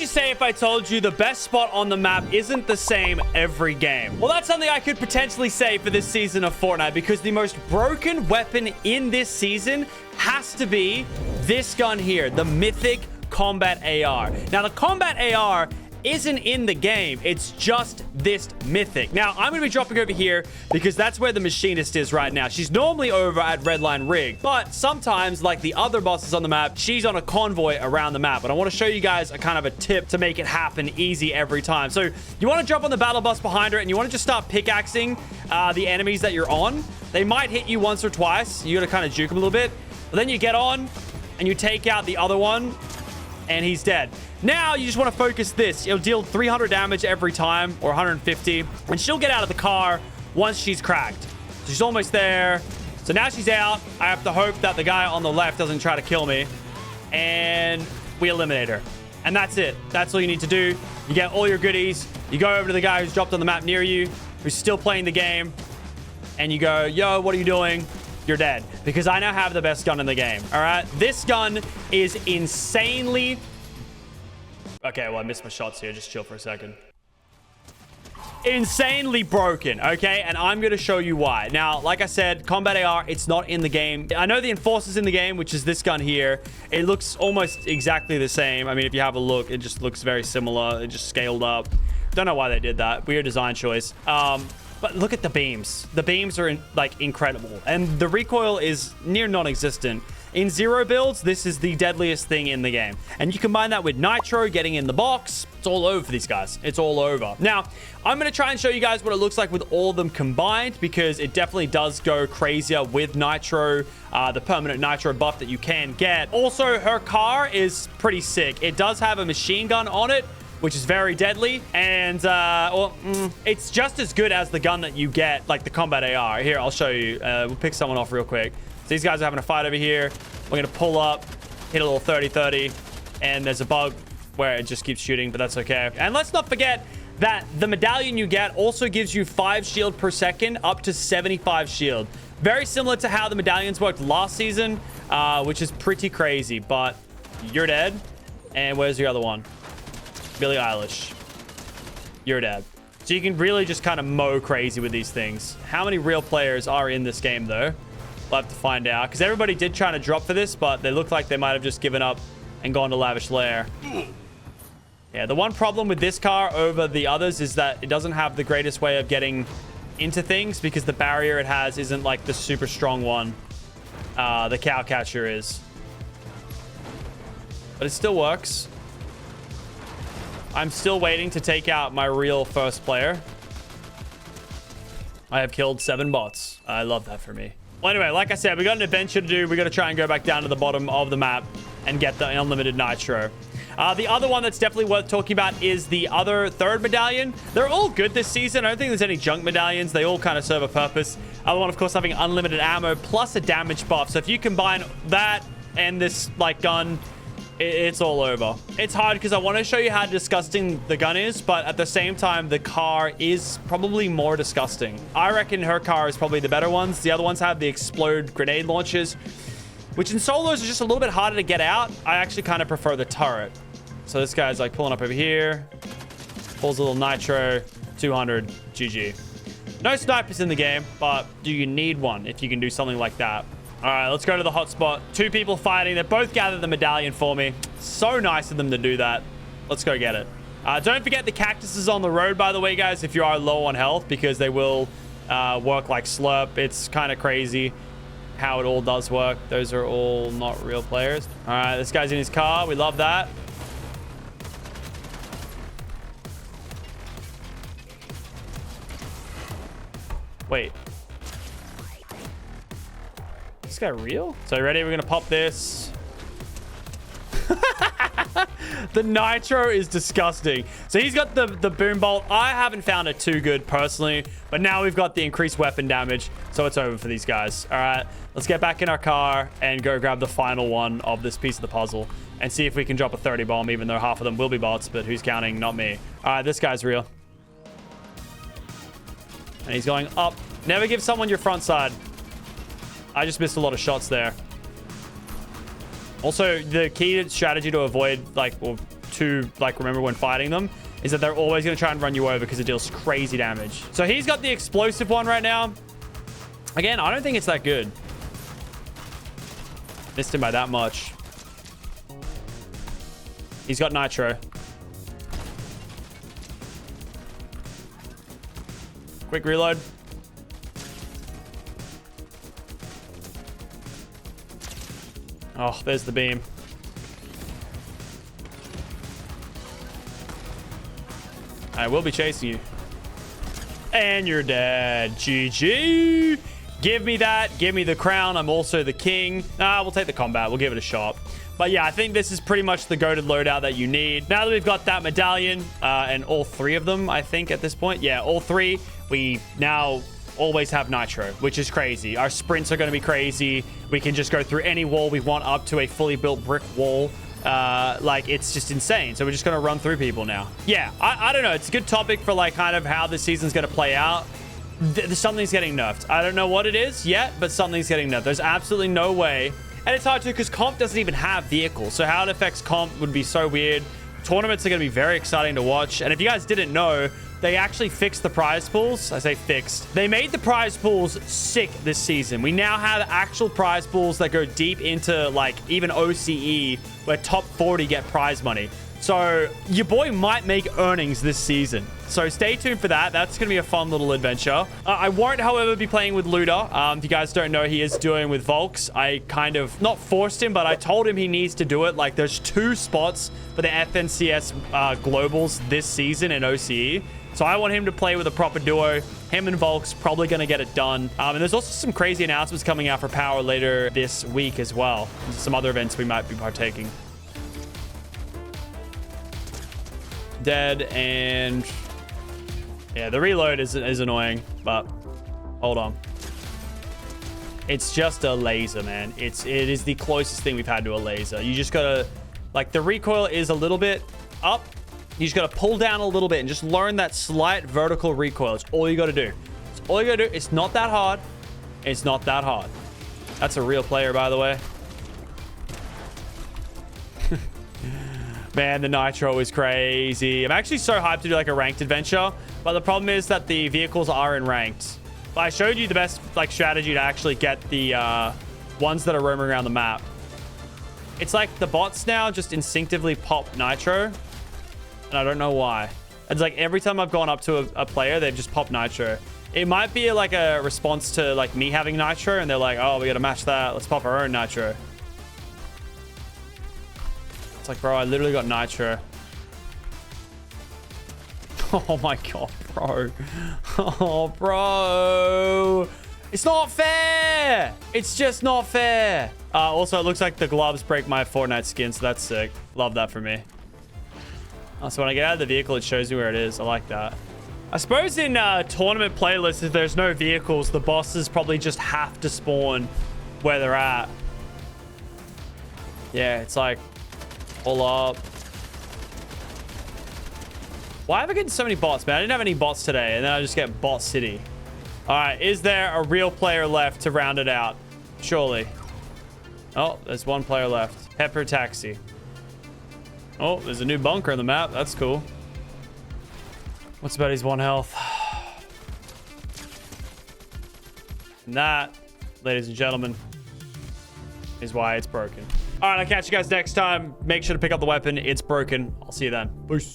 you say if I told you the best spot on the map isn't the same every game? Well, that's something I could potentially say for this season of Fortnite, because the most broken weapon in this season has to be this gun here, the Mythic Combat AR. Now, the Combat AR isn't in the game. It's just this Mythic. Now, I'm going to be dropping over here because that's where the machinist is right now. She's normally over at Redline Rig, but sometimes, like the other bosses on the map, she's on a convoy around the map. And I want to show you guys a kind of a tip to make it happen easy every time. So you want to jump on the battle bus behind her and you want to just start pickaxing the enemies that you're on. They might hit you once or twice. You got to kind of juke them a little bit. But then you get on and you take out the other one and he's dead. Now, you just want to focus this. It'll deal 300 damage every time, or 150. And she'll get out of the car once she's cracked. So she's almost there. So now she's out. I have to hope that the guy on the left doesn't try to kill me. And we eliminate her. And that's it. That's all you need to do. You get all your goodies. You go over to the guy who's dropped on the map near you, who's still playing the game. And you go, yo, what are you doing? You're dead. Because I now have the best gun in the game. All right? This gun is insanely... Okay, well, I missed my shots here. Just chill for a second. Insanely broken, okay? And I'm going to show you why. Now, like I said, Combat AR, it's not in the game. I know the Enforcer's in the game, which is this gun here. It looks almost exactly the same. I mean, if you have a look, it just looks very similar. It just scaled up. Don't know why they did that. Weird design choice. But look at the beams. The beams are, incredible. And the recoil is near non-existent. In zero builds, this is the deadliest thing in the game. And you combine that with Nitro getting in the box. It's all over for these guys. It's all over. Now, I'm going to try and show you guys what it looks like with all of them combined, because it definitely does go crazier with Nitro, the permanent Nitro buff that you can get. Also, her car is pretty sick. It does have a machine gun on it, which is very deadly. And, it's just as good as the gun that you get, like the Combat AR. Here, I'll show you. We'll pick someone off real quick. So these guys are having a fight over here. We're going to pull up, hit a little 30-30, and there's a bug where it just keeps shooting, but that's okay. And let's not forget that the medallion you get also gives you 5 shield per second, up to 75 shield. Very similar to how the medallions worked last season, which is pretty crazy, but you're dead. And where's the other one? Billie Eilish. You're dead. So you can really just kind of mow crazy with these things. How many real players are in this game, though? We'll have to find out, because everybody did try to drop for this, but they look like they might have just given up and gone to Lavish Lair. Yeah, the one problem with this car over the others is that it doesn't have the greatest way of getting into things, because the barrier it has isn't like the super strong one. The cow catcher is. But it still works. I'm still waiting to take out my real first player. I have killed 7 bots. I love that for me. Well, anyway, like I said, we got an adventure to do. We got to try and go back down to the bottom of the map and get the unlimited Nitro. The other one that's definitely worth talking about is the other third medallion. They're all good this season. I don't think there's any junk medallions. They all kind of serve a purpose. Other one, of course, having unlimited ammo plus a damage buff. So if you combine that and this like gun, it's all over. It's hard because I want to show you how disgusting the gun is, but at the same time, the car is probably more disgusting. I reckon her car is probably the better ones. The other ones have the explode grenade launchers, which in solos is just a little bit harder to get out. I actually kind of prefer the turret. So this guy's like pulling up over here, pulls a little Nitro, 200, GG. No snipers in the game, but do you need one if you can do something like that? All right, let's go to the hotspot. 2 people fighting. They both gathered the medallion for me. So nice of them to do that. Let's go get it. Don't forget the cactuses on the road, by the way, guys, if you are low on health, because they will work like slurp. It's kind of crazy how it all does work. Those are all not real players. All right, this guy's in his car. We love that. Wait. Is this guy real? So ready? We're gonna pop this. The Nitro is disgusting. So he's got the boom bolt. I haven't found it too good personally, but now we've got the increased weapon damage, so it's over for these guys. All right, let's get back in our car and go grab the final one of this piece of the puzzle and see if we can drop a 30 bomb, even though half of them will be bots, but who's counting? Not me. All right, this guy's real. And he's going up. Never give someone your front side. I just missed a lot of shots there. Also, the key strategy to avoid, like, or to like remember when fighting them is that they're always going to try and run you over because it deals crazy damage. So he's got the explosive one right now. Again, I don't think it's that good. Missed him by that much. He's got Nitro. Quick reload. Oh, there's the beam. I will be chasing you. And you're dead. GG. Give me that. Give me the crown. I'm also the king. We'll take the combat. We'll give it a shot. But yeah, I think this is pretty much the goated loadout that you need. Now that we've got that medallion, and all three of them, I think, at this point. Yeah, all three. We now always have Nitro, which is crazy. Our sprints are going to be crazy. We can just go through any wall we want up to a fully built brick wall. Like, it's just insane. So we're just going to run through people now. Yeah, I don't know. It's a good topic for, like, kind of how the season's going to play out. Something's getting nerfed. I don't know what it is yet, but something's getting nerfed. There's absolutely no way. And it's hard to, because comp doesn't even have vehicles. So how it affects comp would be so weird. Tournaments are going to be very exciting to watch. And if you guys didn't know, they actually fixed the prize pools. I say fixed. They made the prize pools sick this season. We now have actual prize pools that go deep into, like, even OCE, where top 40 get prize money. So your boy might make earnings this season. So stay tuned for that. That's going to be a fun little adventure. I won't, however, be playing with Luda. If you guys don't know, he is doing with Volks. I kind of not forced him, but I told him he needs to do it. Like, there's 2 spots for the FNCS globals this season in OCE. So I want him to play with a proper duo. Him and Volks probably going to get it done. And there's also some crazy announcements coming out for Power later this week as well. Some other events we might be partaking. Dead. And yeah, the reload is annoying, but hold on. It's just a laser, man. It is the closest thing we've had to a laser. You just gotta, like, the recoil is a little bit up. You just gotta pull down a little bit and just learn that slight vertical recoil. It's all you gotta do. It's all you gotta do. It's not that hard. It's not that hard. That's a real player, by the way. Man, the Nitro is crazy. I'm actually so hyped to do, like, a ranked adventure, but the problem is that the vehicles are in ranked. But I showed you the best, like, strategy to actually get the ones that are roaming around the map. It's like the bots now just instinctively pop Nitro, and I don't know why. It's like every time I've gone up to a player, they've just popped Nitro. It might be like a response to, like, me having Nitro, and they're like, oh, we gotta match that. Let's pop our own Nitro. It's like, bro, I literally got Nitro. Oh my god, bro. Oh, bro. It's not fair. It's just not fair. Also, it looks like the gloves break my Fortnite skin, so that's sick. Love that for me. So when I get out of the vehicle, it shows you where it is. I like that. I suppose in tournament playlists, if there's no vehicles, the bosses probably just have to spawn where they're at. Yeah, it's like, all up. Why have I gotten so many bots, man? I didn't have any bots today, and then I just get bot city. All right, is there a real player left to round it out? Surely. Oh, there's one player left. Pepper Taxi. Oh, there's a new bunker on the map. That's cool. What's about his 1 health? And that, ladies and gentlemen, is why it's broken. All right, I'll catch you guys next time. Make sure to pick up the weapon. It's broken. I'll see you then. Peace.